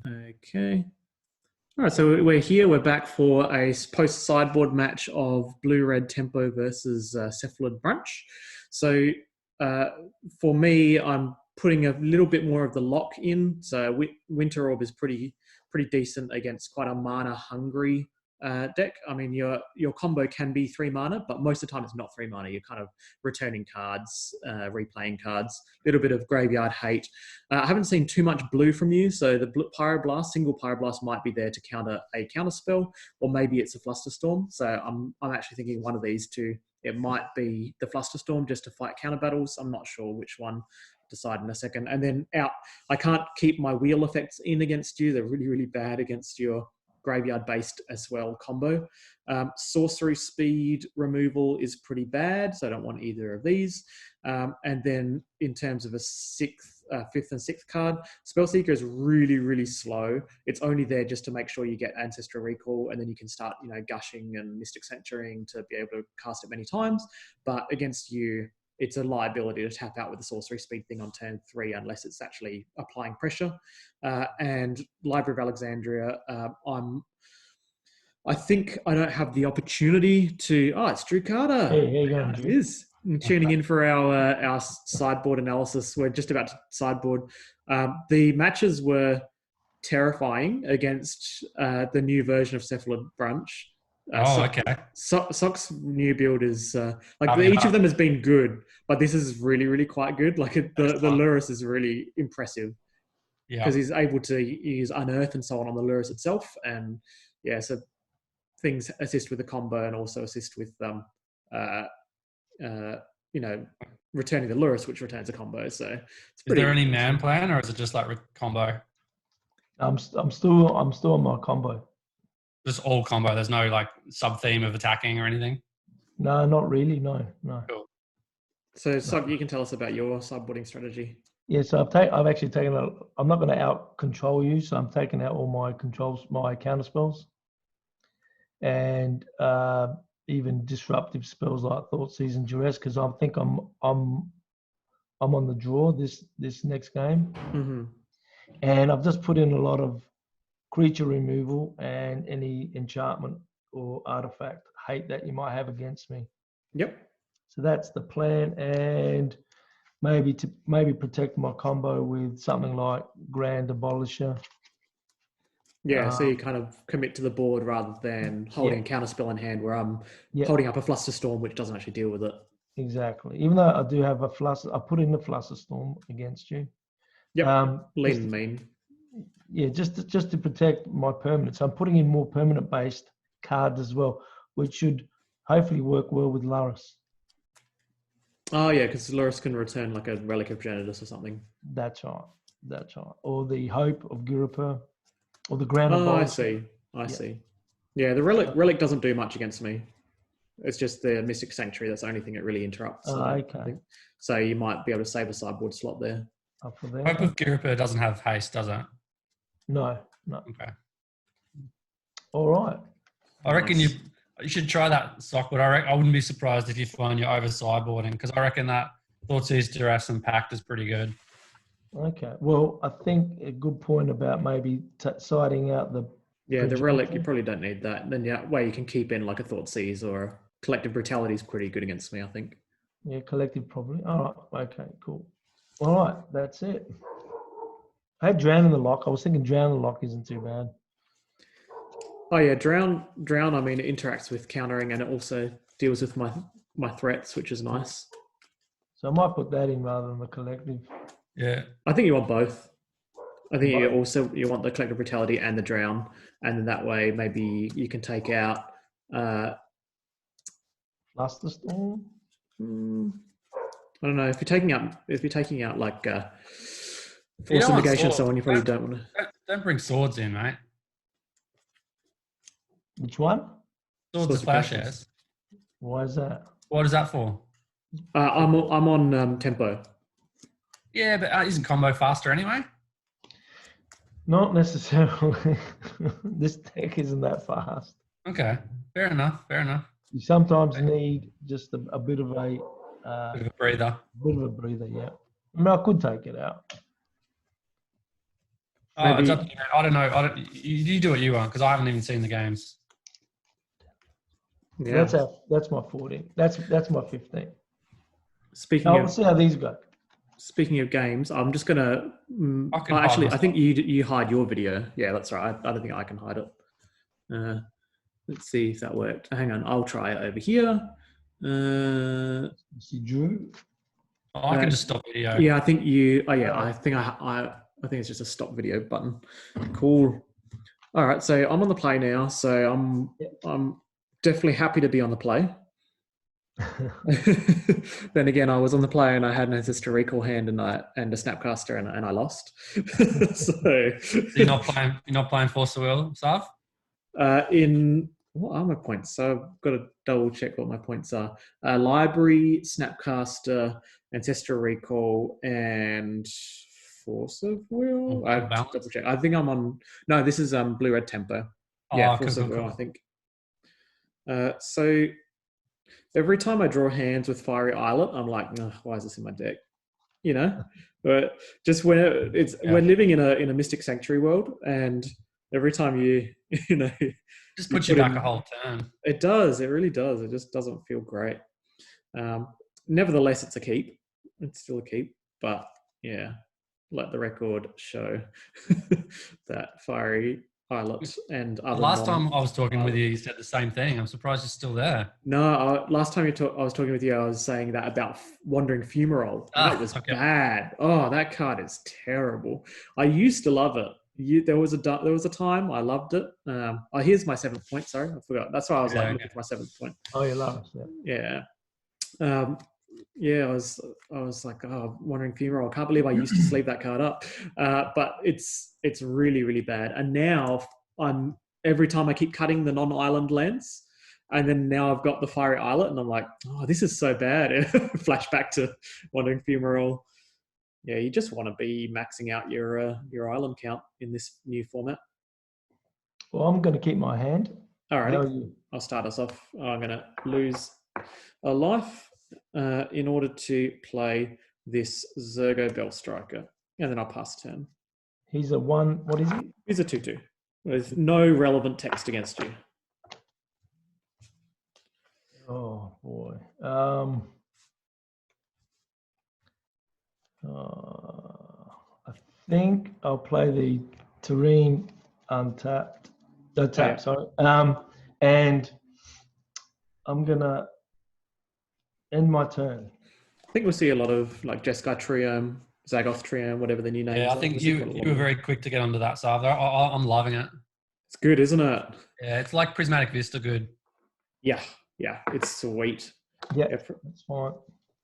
Okay. All right, so we're here. We're back for a post-sideboard match of Blue-Red Tempo versus Cephalid Breach. So for me, I'm putting a little bit more of the lock in. So Winter Orb is pretty decent against quite a mana-hungry deck. I mean, your combo can be 3 mana, but most of the time it's not 3 mana. You're kind of returning cards, replaying cards, a little bit of graveyard hate. I haven't seen too much blue from you, so the Pyroblast, single Pyroblast might be there to counter a counter spell, or maybe it's a Flusterstorm. So I'm actually thinking one of these two. It might be the Flusterstorm just to fight counter battles. I'm not sure which one. Decide in a second. And then out, I can't keep my wheel effects in against you. They're really bad against your graveyard-based as well combo. Sorcery speed removal is pretty bad, so I don't want either of these. And then in terms of a fifth and sixth card, Spellseeker is really slow. It's only there just to make sure you get Ancestral Recall, and then you can start, gushing and Mystic Sanctuarying to be able to cast it many times. But against you, it's a liability to tap out with the sorcery speed thing on turn 3 unless it's actually applying pressure. And Library of Alexandria, I think I don't have the opportunity to... Oh, it's Drew Carter. Hey, how you going, Drew? It is. I'm tuning in for our sideboard analysis. We're just about to sideboard. The matches were terrifying against the new version of Cephalid Breach. Okay. Soc's new build is each of them has been good, but this is really quite good. Like the Lurrus is really impressive because he's able to use Unearth and so on the Lurrus itself, and so things assist with the combo and also assist with returning the Lurrus, which returns a combo. So it's pretty. Is there any man plan, or is it just like combo? I'm still on my combo. Just all combo. There's no like sub theme of attacking or anything. No, not really. No. Cool. So you can tell us about your sideboarding strategy. Yeah, so I've actually taken I'm not going to out control you, so I'm taking out all my controls, my counter spells, and even disruptive spells like Thought Seize and Duress, because I think I'm on the draw this next game, and I've just put in a lot of creature removal and any enchantment or artifact hate that you might have against me. Yep. So that's the plan, and maybe protect my combo with something like Grand Abolisher. Yeah, so you kind of commit to the board rather than holding a counterspell in hand where I'm holding up a Flusterstorm, which doesn't actually deal with it. Exactly. Even though I do have a Fluster, I put in the Flusterstorm against you. Yep. Lean and mean. Yeah, just to protect my permanents. I'm putting in more permanent-based cards as well, which should hopefully work well with Lurrus. Oh, yeah, because Lurrus can return like a Relic of Genitus or something. That's right. Or the Hope of Gurupur, or the Grand Abolisher. I see. Yeah, the Relic doesn't do much against me. It's just the Mystic Sanctuary. That's the only thing it really interrupts. Okay. So you might be able to save a sideboard slot there. Up for that. Hope of Gurupur doesn't have haste, does it? No. Okay. All right. I reckon you should try that, Sock, but I wouldn't be surprised if you find you're over sideboarding, because I reckon that Thoughtseize, Duress and Pact is pretty good. Okay. Well, I think a good point about maybe siding out the... Yeah, the Relic, you probably don't need that. Then you can keep in like a Thoughtseize or a Collective Brutality is pretty good against me, I think. Yeah, Collective probably. All right. Okay, cool. All right, that's it. I had Drown in the Lock. I was thinking Drown in the Lock isn't too bad. Oh yeah, Drown. I mean, it interacts with countering and it also deals with my threats, which is nice. So I might put that in rather than the Collective. Yeah. I think you want both. I think you want the Collective Brutality and the Drown, and then that way maybe you can take out Flusterstorm. I don't know if you're taking out like Force of Negation and so on. You probably don't want to. Don't bring swords in, mate. Which one? Swords of Plowshares. Why is that? What is that for? I'm on tempo. Yeah, but isn't combo faster anyway? Not necessarily. This deck isn't that fast. Okay, fair enough. You sometimes need just a bit of a... bit of a breather. Yeah. I mean, I could take it out. Oh, it's up to you, man. I don't know. You do what you want because I haven't even seen the games. Yeah. That's my 14. That's my 15. Speaking We'll of see how these go. Speaking of games, I'm just gonna. I think you hide your video. Yeah, that's right. I don't think I can hide it. Let's see if that worked. Hang on, I'll try it over here. See Drew. Oh, I can just stop video. Yeah, I think you. Oh yeah, I think it's just a stop video button. Cool. All right, so I'm on the play now. So I'm definitely happy to be on the play. Then again, I was on the play and I had an Ancestral Recall hand and a Snapcaster and I lost. So you're not playing Force of Will, Sav? What are my points? So I've got to double check what my points are. Library, Snapcaster, Ancestral Recall, and Force of Will. I have to double check. I think I'm on. No, this is Blue Red Tempo. Yeah, Force of Will. I think. So every time I draw hands with Fiery Islet, I'm like, why is this in my deck? You know, but just when we're living in a Mystic Sanctuary world, and every time you just puts you back a whole turn. It does. It really does. It just doesn't feel great. Nevertheless, it's a keep. It's still a keep, but yeah, let the record show that Fiery Islet and other. Last time I was talking with you, you said the same thing. I'm surprised you're still there. No, last time I was talking with you, I was saying that about Wandering Fumarole. That was bad. Oh, that card is terrible. I used to love it. There was a time I loved it. Here's my 7th point. Sorry, I forgot. That's why I was looking for my 7th point. Oh, you love it. Yeah. I was like, Wandering Fumarole. I can't believe I used to sleeve that card up. But it's really, really bad. And now every time I keep cutting the non-island lands, and then now I've got the Fiery Islet, and I'm like, oh, this is so bad. Flashback to Wandering Fumarole. Yeah, you just want to be maxing out your island count in this new format. Well, I'm going to keep my hand. All right, I'll start us off. I'm going to lose a life in order to play this Zurgo Bellstriker, and then I'll pass turn. He's a 1. What is he? He's a 2/2 with no relevant text against you. Oh boy. I think I'll play the Terrain untapped. Sorry. And I'm gonna end my turn. I think we'll see a lot of like Jeskai Triome, Zagoth Triome, whatever the new names are. Yeah, I think you were very quick to get onto that, Sav. I'm loving it. It's good, isn't it? Yeah, it's like Prismatic Vista good. Yeah, it's sweet. Yeah, that's fine.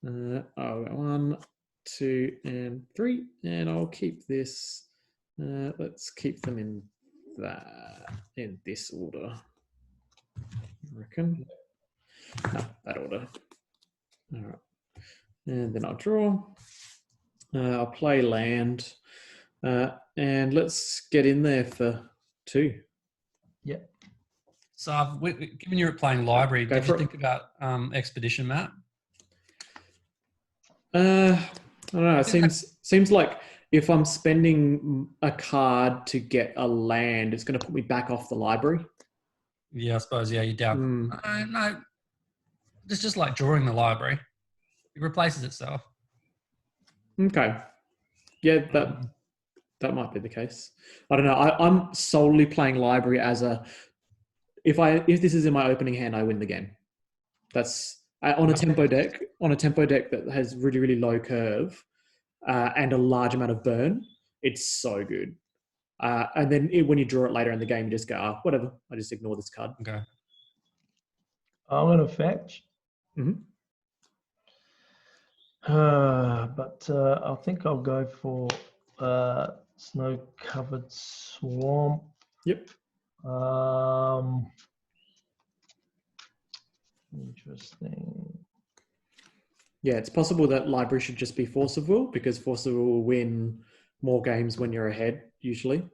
1, 2, and 3, and I'll keep this. Let's keep them in this order. I reckon. No, that order. All right, and then I'll draw. I'll play land, and let's get in there for 2. Yeah. So, given you're playing library, did you think about expedition, Matt? I don't know. It seems like if I'm spending a card to get a land, it's going to put me back off the library. Yeah, I suppose. Yeah, you're down. No, it's just like drawing the library. It replaces itself. Okay. Yeah, that might be the case. I don't know. I'm solely playing library as a. If this is in my opening hand, I win the game. That's on a tempo deck. On a tempo deck that has really, really low curve and a large amount of burn, it's so good. And then when you draw it later in the game, you just go, whatever. I just ignore this card. Okay. I'm going to fetch. Mm-hmm. But I think I'll go for Snow-Covered Swamp. Yep. Interesting. Yeah, it's possible that library should just be Force of Will because Force of Will will win more games when you're ahead usually.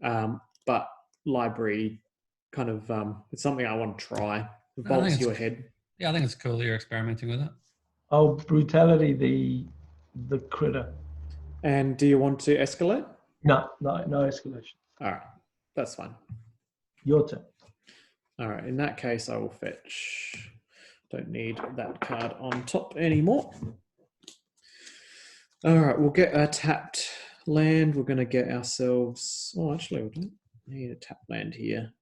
But library kind of it's something I want to try. It bolts you ahead. Yeah, I think it's cool that you're experimenting with it. Oh, brutality, the critter. And do you want to escalate? No escalation. All right, that's fine. Your turn. All right, in that case, I will fetch. Don't need that card on top anymore. All right, we'll get a tapped land. We're going to get ourselves... Oh, actually, we don't need a tapped land here.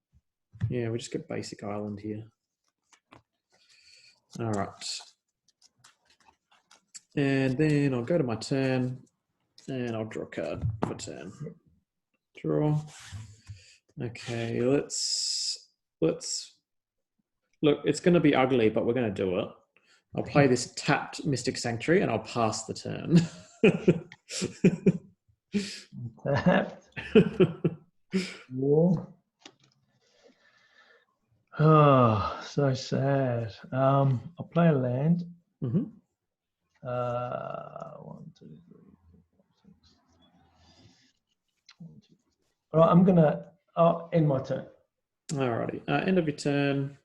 Yeah, we just get basic island here. All right. And then I'll go to my turn, and I'll draw a card for turn. Draw. Okay, let's... Look, it's going to be ugly, but we're going to do it. I'll play this tapped Mystic Sanctuary, and I'll pass the turn. Tapped. War. Oh, so sad. I'll play a land. Mm-hmm. 1, 2, 3, 4, 6. All right, I'll end my turn. Alrighty. End of your turn.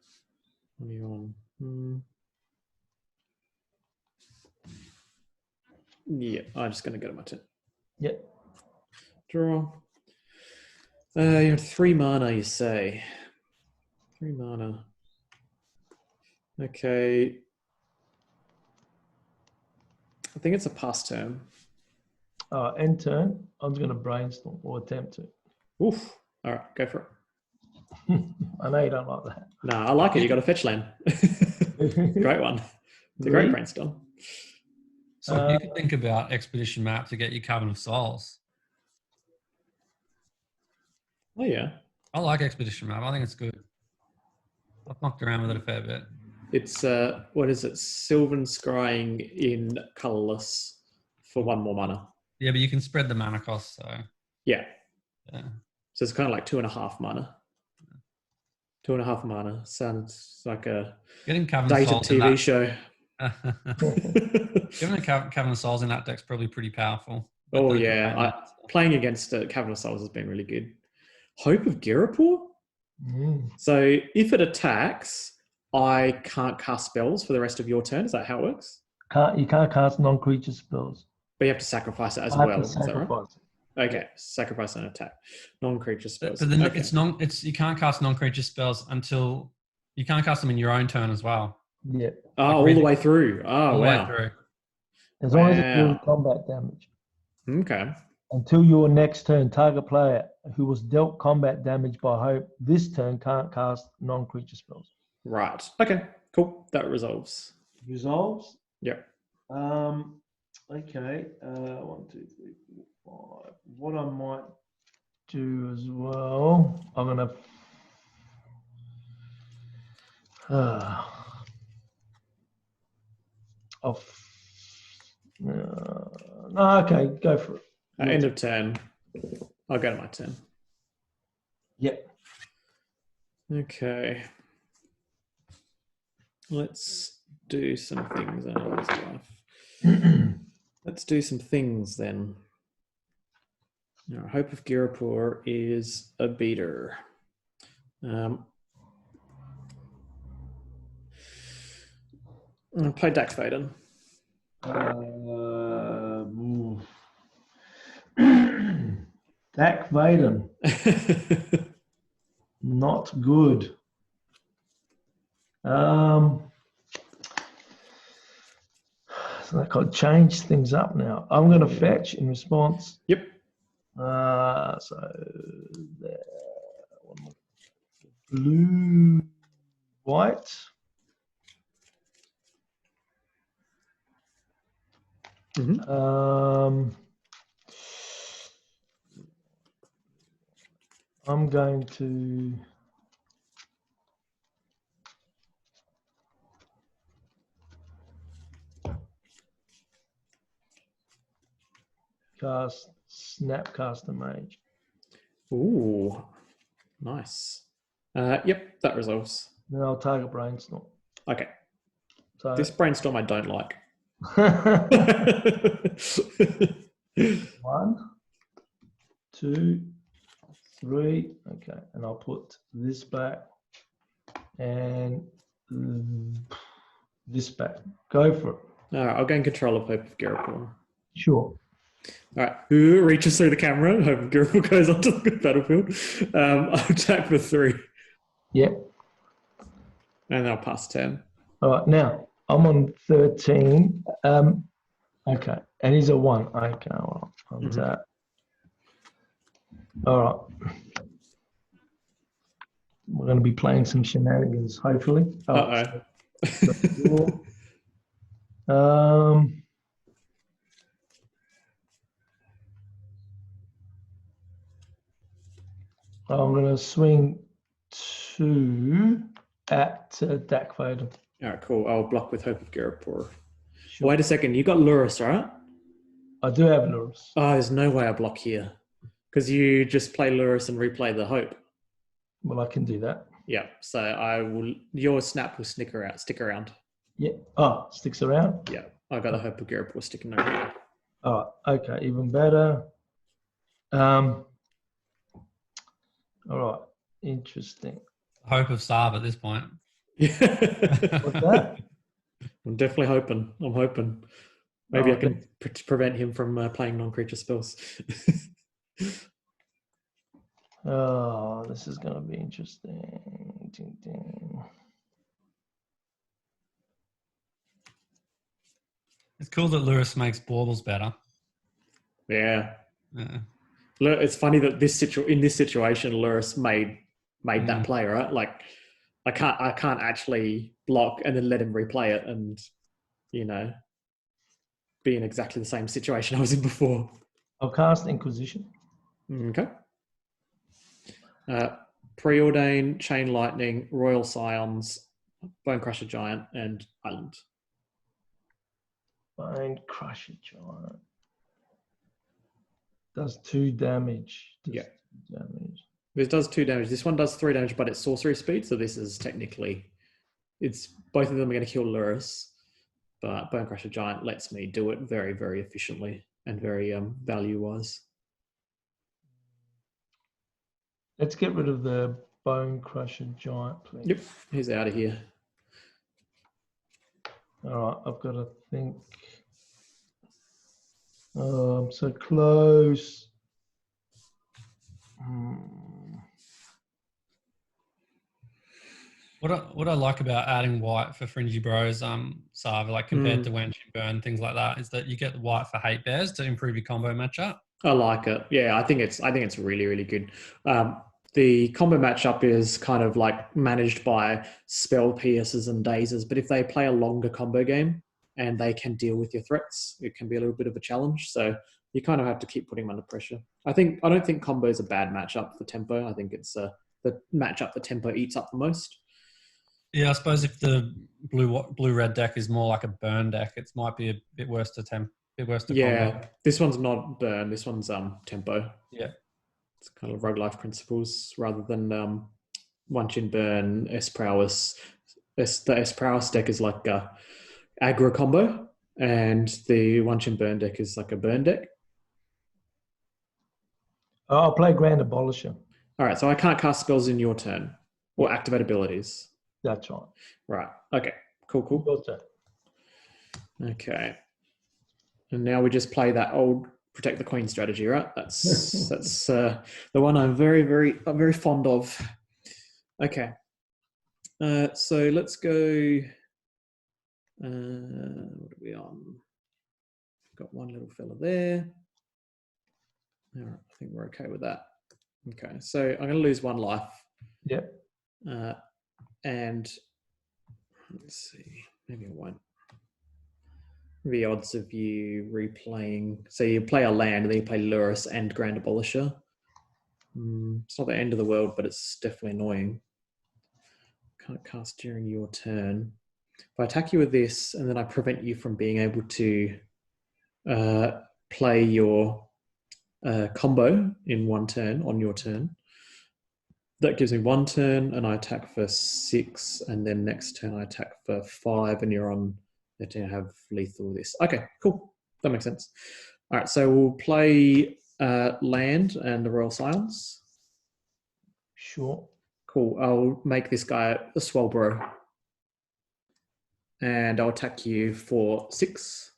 What are you on? Yeah, I'm just going to go to my turn. Yep. Draw. You're 3 mana, you say. 3 mana. Okay. I think it's a pass turn. End turn. I'm just going to brainstorm or attempt to. Oof. All right, go for it. I know you don't like that. No, I like it. You got a fetch land. Great one. It's a great brainstorm. So you could think about Expedition Map to get your Coven of Souls. Oh, yeah. I like Expedition Map. I think it's good. I've knocked around with it a fair bit. It's, what is it? Sylvan Scrying in colorless for 1 more mana. Yeah, but you can spread the mana cost, so. Yeah. Yeah. So it's kind of like 2.5 mana. 2.5 mana. Sounds like a Getting Coven of dated Souls TV show. Giving a Coven of Souls in that deck's probably pretty powerful. Oh, yeah. Playing against Coven of Souls has been really good. Hope of Girapur? So if it attacks, I can't cast spells for the rest of your turn. Is that how it works? You can't cast non-creature spells. But you have to sacrifice it as well. Is that right? Okay, sacrifice an attack. Non-creature spells. But then okay. you can't cast non-creature spells until you can't cast them in your own turn as well. Yeah. Oh, all the way through. Oh, all the wow. way through. As long as it deals combat damage. Okay. Until your next turn, target player who was dealt combat damage by Hope this turn can't cast non-creature spells. Right. Okay. Cool. That resolves. Resolves? Yep. Okay. 1, 2, 3, 4, 5. What I might do as well, I'm gonna. No, okay, go for it. End of turn. I'll go to my turn. Yep. Okay. Let's do some things. Let's do some things then. Now, Hope of Girapur is a beater. I'll play Dax Vaden. Dak Vaden. Not good. So that could change things up now. I'm going to fetch in response. Yep. So there, blue, white. Mm-hmm. I'm going to cast Snapcaster Mage. Ooh, nice. Yep, that resolves. Then I'll target Brainstorm. Okay. So this Brainstorm I don't like. 1, 2, 3. Okay, and I'll put this back and this back. Go for it. All right, I'll gain control of Hope of Girapur. Sure. All right, who reaches through the camera? Hope Gurgle goes onto the battlefield. I'll attack for 3, Yep. and then I'll pass 10. All right, now I'm on 13. Okay, and he's a 1. Okay, well, on that. All right. We're going to be playing some shenanigans, hopefully. Uh-oh. I'm going to swing 2 at Dak Vader. All right, cool. I'll block with Hope of Garapur. Sure. Wait a second. You got Lurrus, right? I do have Lurrus. Oh, there's no way I block here. Because you just play Lurrus and replay the Hope. Well, I can do that. Yeah, so I will. Your snap will stick around. Yeah. Oh, sticks around? Yeah, I got the Hope of Garapur sticking around. Oh, okay, even better. All right, interesting. Hope of Sarv at this point. Yeah. What's that? I'm definitely hoping. I'm hoping. Maybe I can prevent him from playing non-creature spells. Oh, this is going to be interesting. Ding, ding. It's cool that Lurrus makes baubles better. Yeah. Yeah. It's funny that in this situation, Lurrus made that play, right? Like, I can't actually block and then let him replay it, and be in exactly the same situation I was in before. I'll cast Inquisition. Okay. Preordain, Chain Lightning, Royal Scions, Bonecrusher Giant, and Island. Bonecrusher Giant. Does 2 damage. Yeah. 2 damage. This does 2 damage. This one does 3 damage, but it's sorcery speed, so this is technically... both of them are going to kill Lurrus, but Bonecrusher Giant lets me do it very, very efficiently and very value-wise. Let's get rid of the Bonecrusher Giant, please. Yep, he's out of here. All right, I've got to think. Oh, I'm so close. What I like about adding white for Fringy Bros, Sarv, like compared to Wench and Burn, things like that, is that you get white for Hate Bears to improve your combo matchup. I like it. Yeah, I think it's really, really good. The combo matchup is kind of like managed by spell pierces and dazes, but if they play a longer combo game and they can deal with your threats, it can be a little bit of a challenge. So you kind of have to keep putting them under pressure. I don't think combo is a bad matchup for tempo. I think it's the matchup that tempo eats up the most. Yeah, I suppose if the blue-red deck is more like a burn deck, it might be a bit worse to combo. This one's not burn. This one's tempo. Yeah. It's kind of rogue life principles rather than one chin burn, S prowess. The S prowess deck is like a aggro combo, and the one chin burn deck is like a burn deck. I'll play Grand Abolisher. All right, so I can't cast spells in your turn or activate abilities. That's right. Right. Okay. Cool. Your turn. Okay. And now we just play that old Protect the Queen strategy, right? That's the one I'm very fond of. Okay. So let's go. What are we on? Got one little fella there. All right, I think we're okay with that. Okay, so I'm going to lose 1 life. Yep. And let's see, maybe I won't. The odds of you replaying, so you play a land and then you play Lurrus and Grand Abolisher. It's not the end of the world, but it's definitely annoying. Can't cast during your turn. If I attack you with this and then I prevent you from being able to play your combo in 1 turn on your turn, that gives me 1 turn and I attack for 6, and then next turn I attack for 5, and you're on to have lethal with this. Okay, cool. That makes sense. All right, so we'll play land and the Royal Scions. Sure. Cool. I'll make this guy a Swellbro. And I'll attack you for 6.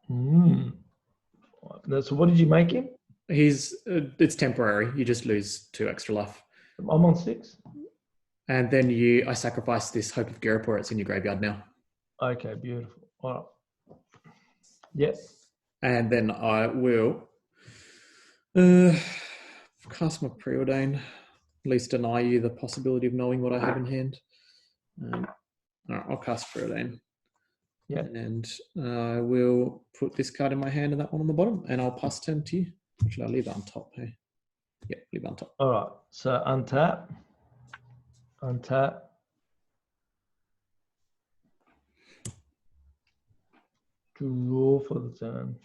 Hmm. So what did you make him? It's temporary. You just lose 2 extra life. I'm on 6. And then I sacrifice this Hope of Girapur. It's in your graveyard now. Okay, beautiful. All right. Yep. And then I will cast my Preordain. At least deny you the possibility of knowing what I have in hand. All right, I'll cast Preordain. Yeah. And I will put this card in my hand and that one on the bottom, and I'll pass turn to you. Actually, I'll leave it on top. Hey. Yeah, leave it on top. All right. So untap. Draw for the turn.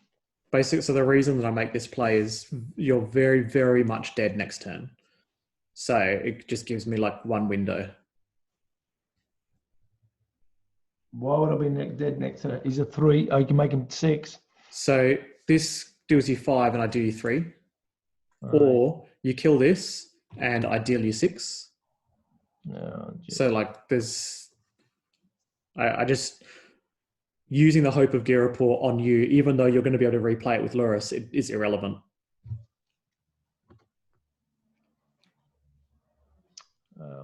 Basically, so the reason that I make this play is you're very, very much dead next turn. So it just gives me like 1 window. Why would I be dead next turn? He's a 3. Oh, you can make him 6. So this deals you 5 and I do you 3. All or you kill this and I deal you 6. right. No, So like I just using the Hope of Girapur on you, even though you're going to be able to replay it with Lurrus, it is irrelevant.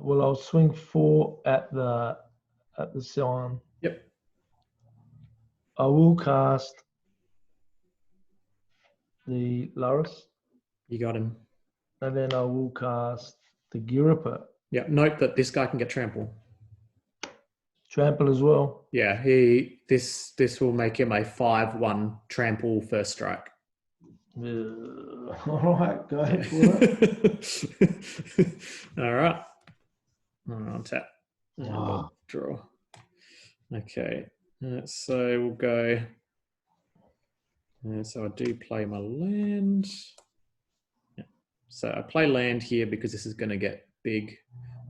well, I'll swing 4 at the sign. Yep. I will cast the Lurrus, You got him. and then I will cast the Girapur. Yeah. Note that this guy can get trample. Trample as well. Yeah. This will make him a 5/1 trample first strike. All right, go ahead for it. All right. I'll tap. And Oh. I'll draw. Okay. So we'll go. So I do play my land. Yeah. So I play land here because this is going to get big.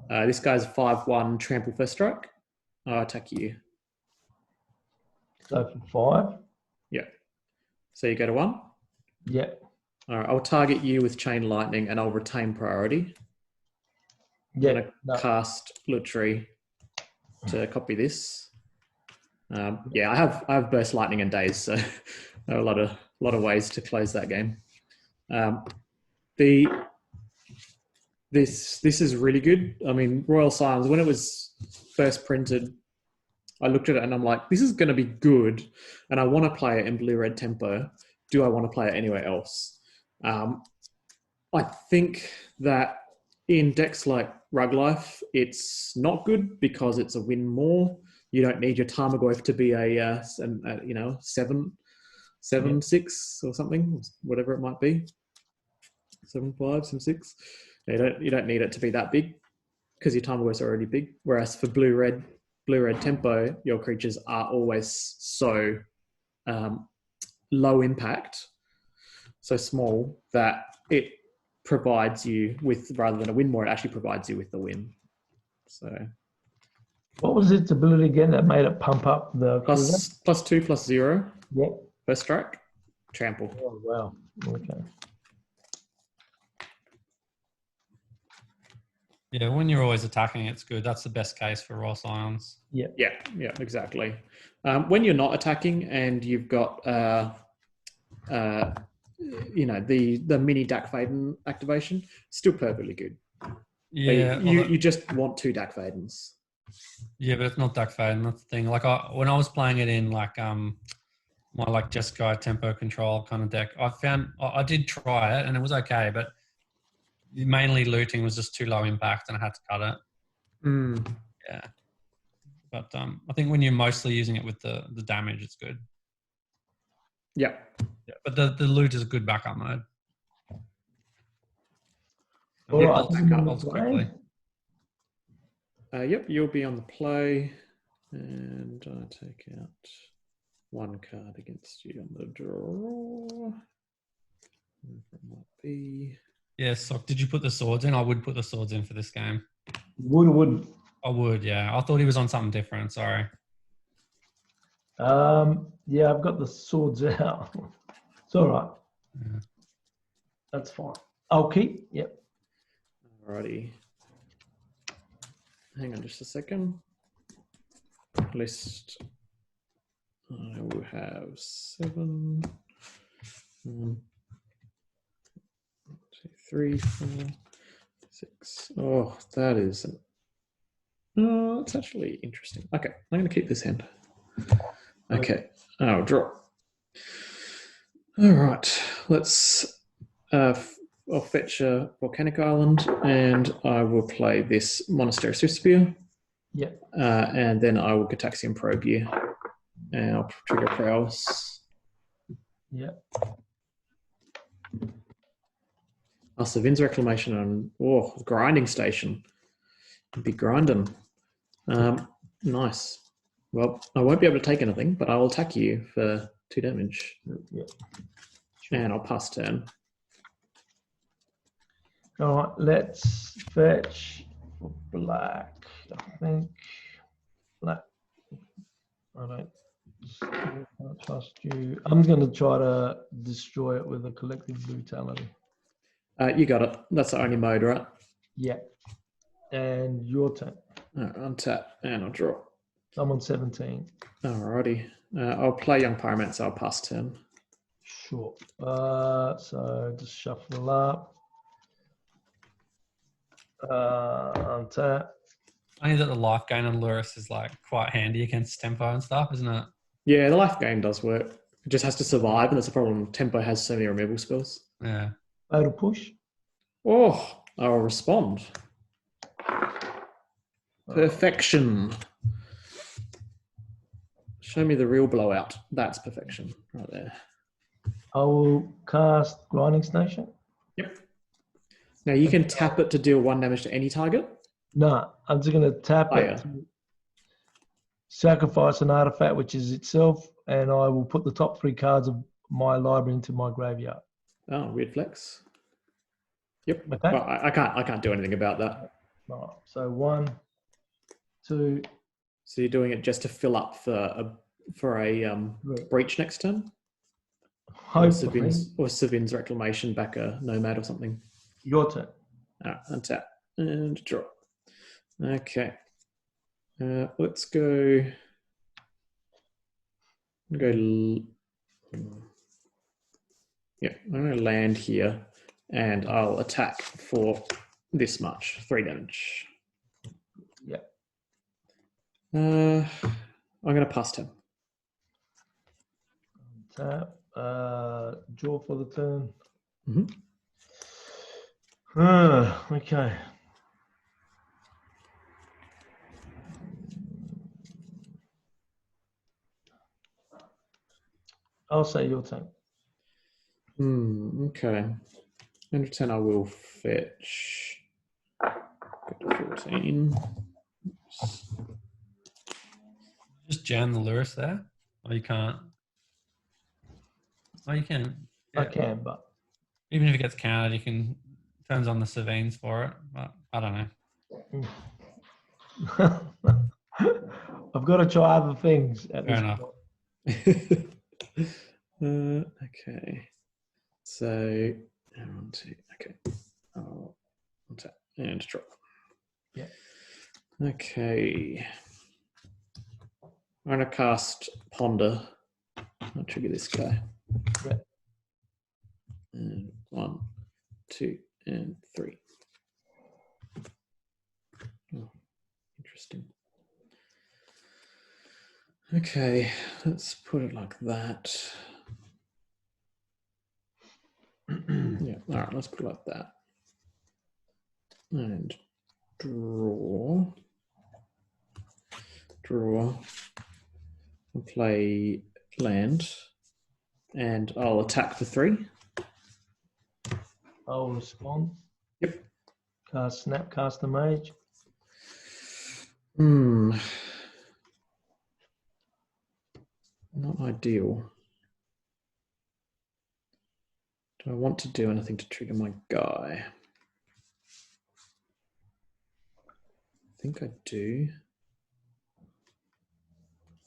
This guy's 5/1 trample first strike. I'll attack you. So for 5. Yeah. So you go to 1. Yeah. All right. I'll target you with Chain Lightning and I'll retain priority. Yeah. I'm going to cast Lutri to copy this. Yeah, I have Burst Lightning and Daze, so there are a lot of ways to close that game. This is really good. I mean, Royal Scions, when it was first printed, I looked at it and I'm like, this is going to be good, and I want to play it in blue-red tempo. Do I want to play it anywhere else? I think that in decks like Rug Life, it's not good because it's a win more. You don't need your Tarmogoyf to be a 7/6 or something, whatever it might be. 7/5, 7/6. You don't need it to be that big because your Tarmogoyf's already big. Whereas for blue-red tempo, your creatures are always so low impact, so small that it provides you with, rather than a win more, it actually provides you with the win. So What was its ability again that made it pump up the +2/+0. Yep. First strike, trample. Oh wow. Okay. Yeah, when you're always attacking, it's good. That's the best case for Royal Scions. Yeah, exactly. When you're not attacking and you've got the mini Dak Faden activation, still perfectly good. Yeah, you just want 2 Dak Fadens. Yeah, but it's not Dak Faden. That's the thing. Like when I was playing it in my Jeskai tempo control kind of deck, I did try it and it was okay, but mainly looting was just too low impact and I had to cut it. Yeah, but I think when you're mostly using it with the damage, it's good. Yeah, but the loot is a good backup mode. All right, quickly. Yep, you'll be on the play, and I take out 1 card against you on the draw. That might be. Yeah, Sock, did you put the swords in? I would put the swords in for this game. Would. I would, yeah. I thought he was on something different, sorry. Yeah, I've got the swords out. It's all right. Yeah. That's fine. I'll keep. Yep. Alrighty. Hang on just a second. At least I will have 7. 1, 2, 3, 4, 6. Oh, that is. Oh, that's actually interesting. Okay, I'm going to keep this hand. Okay, I'll draw. All right, let's. I'll fetch a Volcanic Island, and I will play this Monastery Swiftspear. Yeah. And then I will Gitaxian Probe you, and I'll trigger Prowess. Yeah. Savin's Reclamation and Grinding Station. Be grinding. Nice. Well, I won't be able to take anything, but I will attack you for 2 damage. Yeah. And I'll pass turn. All right, let's fetch for black. I think black. I don't trust you. I'm going to try to destroy it with a collective brutality. You got it. That's the only mode, right? Yeah. And your turn. Untap, and I'll draw. I'm on 17. Alrighty. I'll play Young Pyromancer. I'll pass turn. Sure. So just shuffle up. Untap. I know that the life gain on Lurrus is like quite handy against tempo and stuff, isn't it? Yeah, the life gain does work. It just has to survive, and that's the problem. Tempo has so many removal spells. Yeah. Fatal push. Oh, I'll respond. Perfection. Show me the real blowout. That's perfection right there. I will cast Grinding Station. Yep. Now you can tap it to deal 1 damage to any target. No, I'm just going to tap it to sacrifice an artifact, which is itself, and I will put the top 3 cards of my library into my graveyard. Oh, weird flex. Yep. Okay. Well, I can't do anything about that. Right. So 1, 2. So you're doing it just to fill up for a breach next turn? Hopefully. Or Savin's Reclamation back a Nomad or something. Your turn. Untap and draw. Okay. Let's go. Yeah, I'm going to land here, and I'll attack for this much, 3 damage. Yeah. I'm going to pass turn. Tap. Draw for the turn. Mm-hmm. Okay. I'll say your turn. Okay. 110 I will fetch. Go to 14. Just jam the Lurrus there? Or you can't? Oh, you can. Yeah. I can, but... Even if it gets countered, you can... Turns on the Savines for it, but I don't know. I've got to try other things at Fair this enough. point. Okay. So, okay. I'll tap and drop. Yeah. Okay. I'm going to cast Ponder. I'll trigger this guy. Yeah. And 1, 2, and 3. Oh, interesting. Okay, let's put it like that. Yeah, all right, let's put it like that. And draw. I'll play land, and I'll attack for 3. I'll respond. Yep. Cast Snapcaster Mage. Not ideal. Do I want to do anything to trigger my guy? I think I do.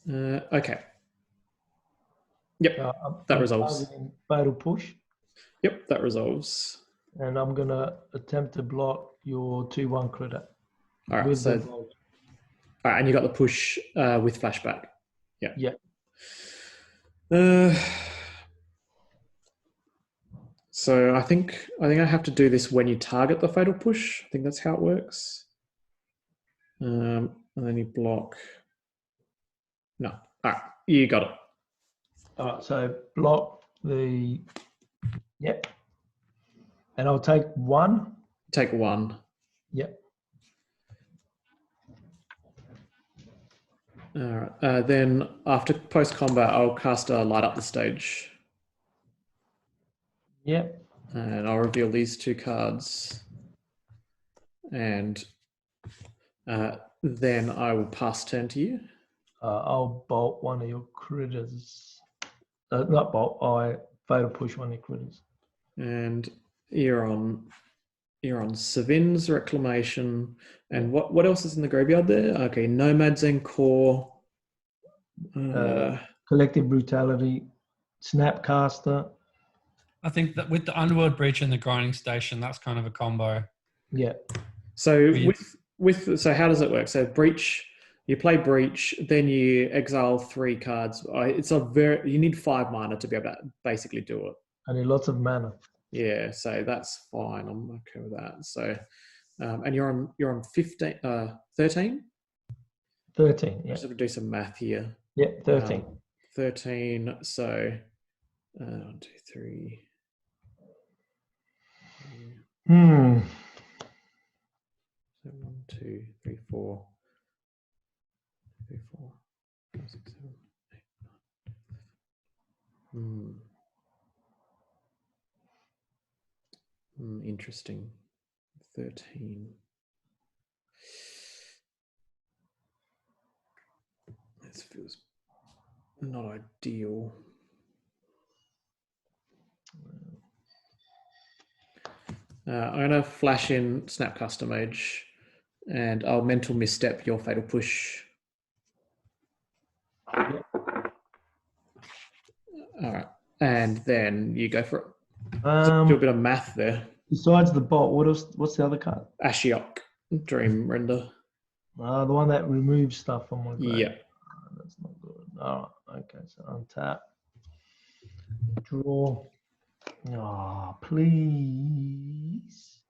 Okay. Yep, that resolves. Fatal push. Yep, that resolves. And I'm going to attempt to block your 2/1 critter. All right, so... All right, and you got the push with flashback. Yeah. Yeah. So I think I have to do this when you target the fatal push. I think that's how it works. And then you block. No, all right, you got it. All right, so block the. Yep. And I'll take one. Take one. Yep. All right. Then after post combat, I'll cast a light up the stage. Yep. And I'll reveal these two cards. And then I will pass turn to you. I'll bolt one of your critters. Not bolt. I fatal push one of your critters. And you're on Savin's Reclamation. And what else is in the graveyard there? Okay, Nomad's Encore. Collective Brutality, Snapcaster. I think that with the Underworld Breach and the Grinding Station, that's kind of a combo. Yeah. So so how does it work? So Breach, you play Breach, then you exile 3 cards. You need 5 mana to be able to basically do it. I need lots of mana. Yeah, so that's fine. I'm okay with that. So, and you're on 15, 13. 13. Yeah. Just have to do some math here. Yeah, 13. 13. So, 1, 2, 3. So 1, 2, 3, 4. 3, 4, 5, 6, 7, 8, 9. Interesting. 13. This feels not ideal. I'm going to flash in Snapcaster Mage, and I'll mental misstep your fatal push. Yep. All right, and then you go for it. Um, Do a bit of math there. Besides the bolt, what's the other card? Ashiok, Dream Render. The one that removes stuff from my grave. Yeah. That's not good. All right. Okay. So untap. Draw. Oh, please.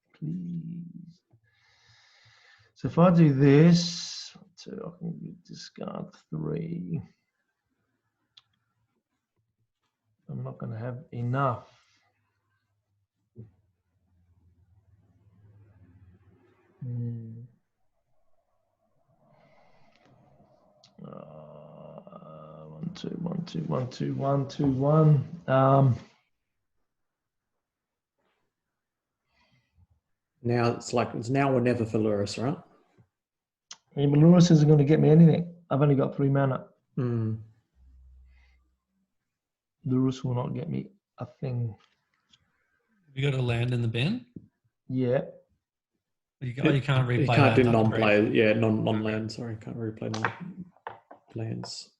So if I do this, so I can discard 3. I'm not going to have enough. One, two, 1, 2, 1. Now it's now or never for Lurrus, right? Yeah, but Lurrus isn't going to get me anything. I've only got 3 mana. Lurrus will not get me a thing. You got a land in the bin? Yeah. You can't replay You can't that. do non-play. Yeah, non-land. Sorry, can't replay non-lands.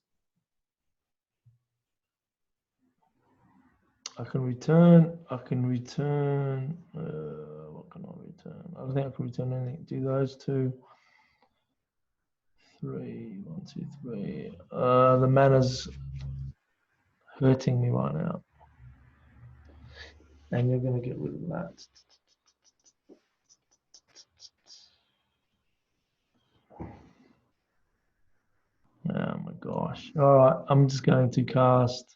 I can return. What can I return? I don't think I can return anything. Do those 2. 3, 1, 2, 3. The mana's hurting me right now. And you're going to get rid of that. Oh my gosh. All right. I'm just going to cast.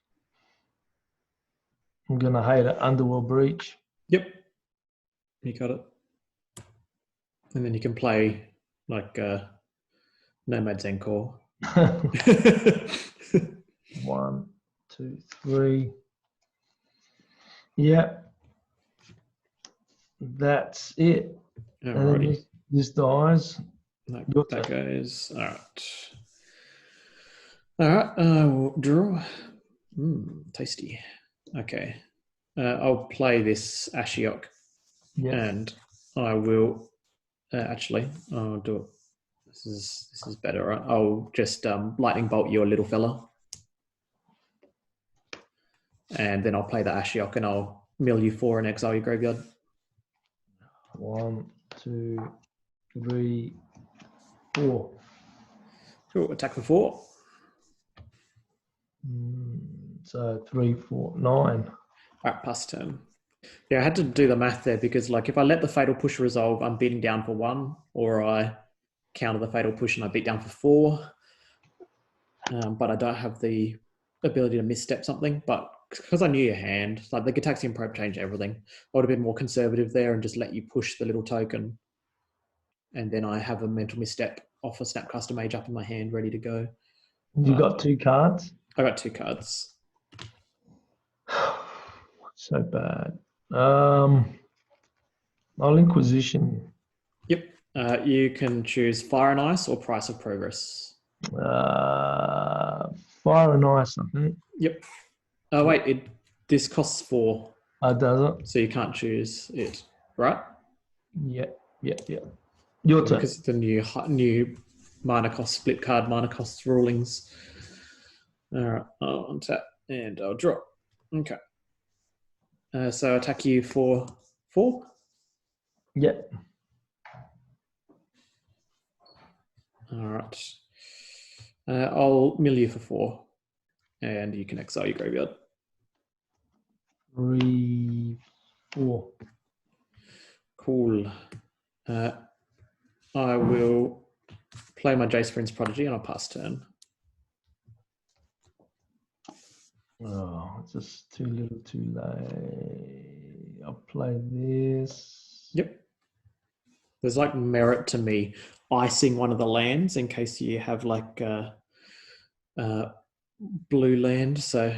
I'm going to hate it. Underworld Breach. Yep. You got it. And then you can play like Nomad's Encore. 1, 2, 3. Yeah. That's it. Alrighty. This dies. That goes. All right. I will draw. Tasty. Okay. I'll play this Ashiok. Yeah. And I will actually I'll do it. This is better, right? I'll just lightning bolt your little fella. And then I'll play the Ashiok and I'll mill you 4 and exile your graveyard. 1, 2, 3, 4. Cool. Attack for 4. So 3, 4, 9. All right, pass turn. Yeah, I had to do the math there because, like, if I let the Fatal Push resolve, I'm beating down for 1, or I counter the Fatal Push and I beat down for 4. But I don't have the ability to misstep something. But because I knew your hand, like the Gitaxian Probe changed everything. I would have been more conservative there and just let you push the little token. And then I have a mental misstep off a Snapcaster Mage up in my hand, ready to go. You got 2 cards? I got 2 cards. So bad. I'll Inquisition. Yep. You can choose Fire and Ice or Price of Progress. Fire and Ice, I think. Yep. Oh, wait. This costs 4. Does it? So you can't choose it, right? Yeah. Your turn. Because the new mana cost, split card mana cost rulings. All right. I'll untap and I'll draw. Okay. So attack you for 4? Yeah. All right. I'll mill you for 4. And you can exile your graveyard. 3, 4. Cool. I will play my Jace Prince Prodigy and I'll pass turn. Oh, it's just too little too late. I'll play this. Yep. There's like merit to me icing one of the lands in case you have like blue land. So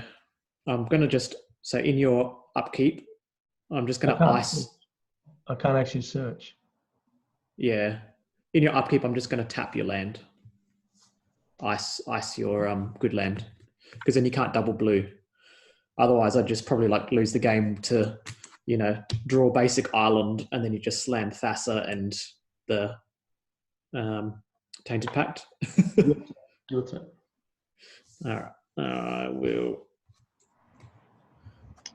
I'm going to just, so in your upkeep, I'm just going to ice. I can't actually search. Yeah. In your upkeep, I'm just going to tap your land. Ice your good land. Because then you can't double blue. Otherwise, I'd just probably like lose the game to, draw basic island and then you just slam Thassa and the Tainted Pact. Your turn. All right. I will.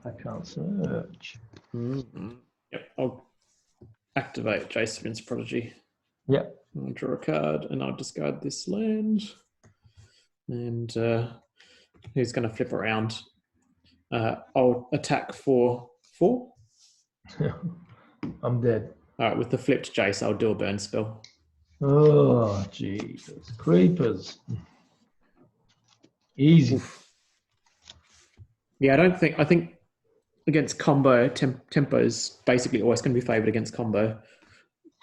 I can't search. Mm-hmm. Yep. I'll activate Jace Prince Prodigy. Yep. I'll draw a card and I'll discard this land. And who's going to flip around? I'll attack for 4. I'm dead. All right, with the flipped Jace, I'll do a burn spell. Oh, Jesus. Creepers. Easy. Oof. Yeah, I think against combo, tempo is basically always going to be favored against combo.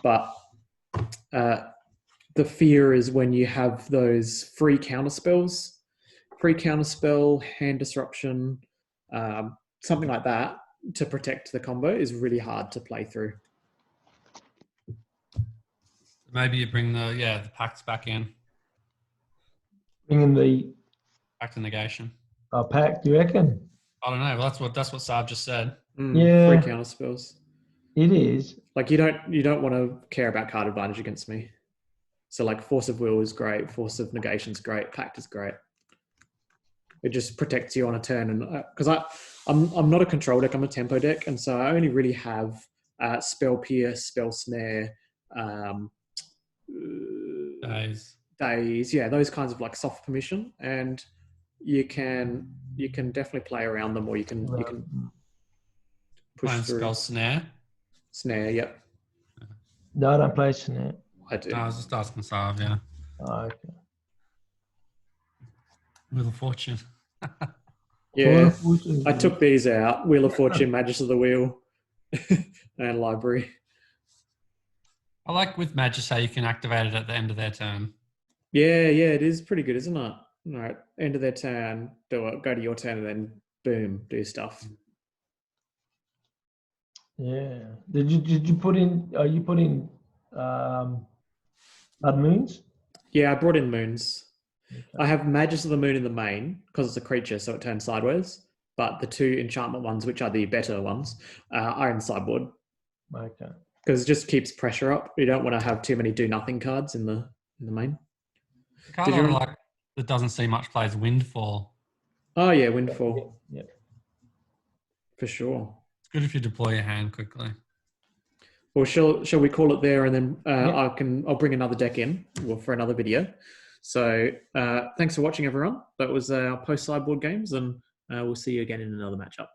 But the fear is when you have those free counterspells, hand disruption, something like that to protect the combo is really hard to play through. Maybe you bring the pacts back in. Bringing the Back to negation. pack, do you reckon? I don't know. Well, that's what Saab just said. Yeah. Free counterspells. It is. Like you don't want to care about card advantage against me. So like Force of Will is great, Force of Negation is great, Pact is great. It just protects you on a turn, and because I'm not a control deck, I'm a tempo deck, and so I only really have Spell Pierce, Spell Snare, Daze, yeah, those kinds of like soft permission, and you can definitely play around them, or you can push through. Spell Snare, yep. No, I don't play Snare. I do. No, I was just asking Saab, yeah. Oh, okay. Wheel of Fortune. Yeah, I took these out. Wheel of Fortune, Magus of the Wheel, and Library. I like with Magus how you can activate it at the end of their turn. Yeah, it is pretty good, isn't it? All right, end of their turn, do it, go to your turn, and then boom, do stuff. Yeah. Did you put in? You put in Blood Moons? Yeah, I brought in moons. Okay. I have Magus of the Moon in the main because it's a creature, so it turns sideways. But the 2 enchantment ones, which are the better ones, are in sideboard. Okay. Because it just keeps pressure up. You don't want to have too many do nothing cards in the main. The card I like that doesn't see much play is Windfall. Oh yeah, Windfall. Yeah. For sure. It's good if you deploy your hand quickly. Well, shall we call it there, and then I'll bring another deck in for another video. So thanks for watching, everyone. That was our post-sideboard games, and we'll see you again in another matchup.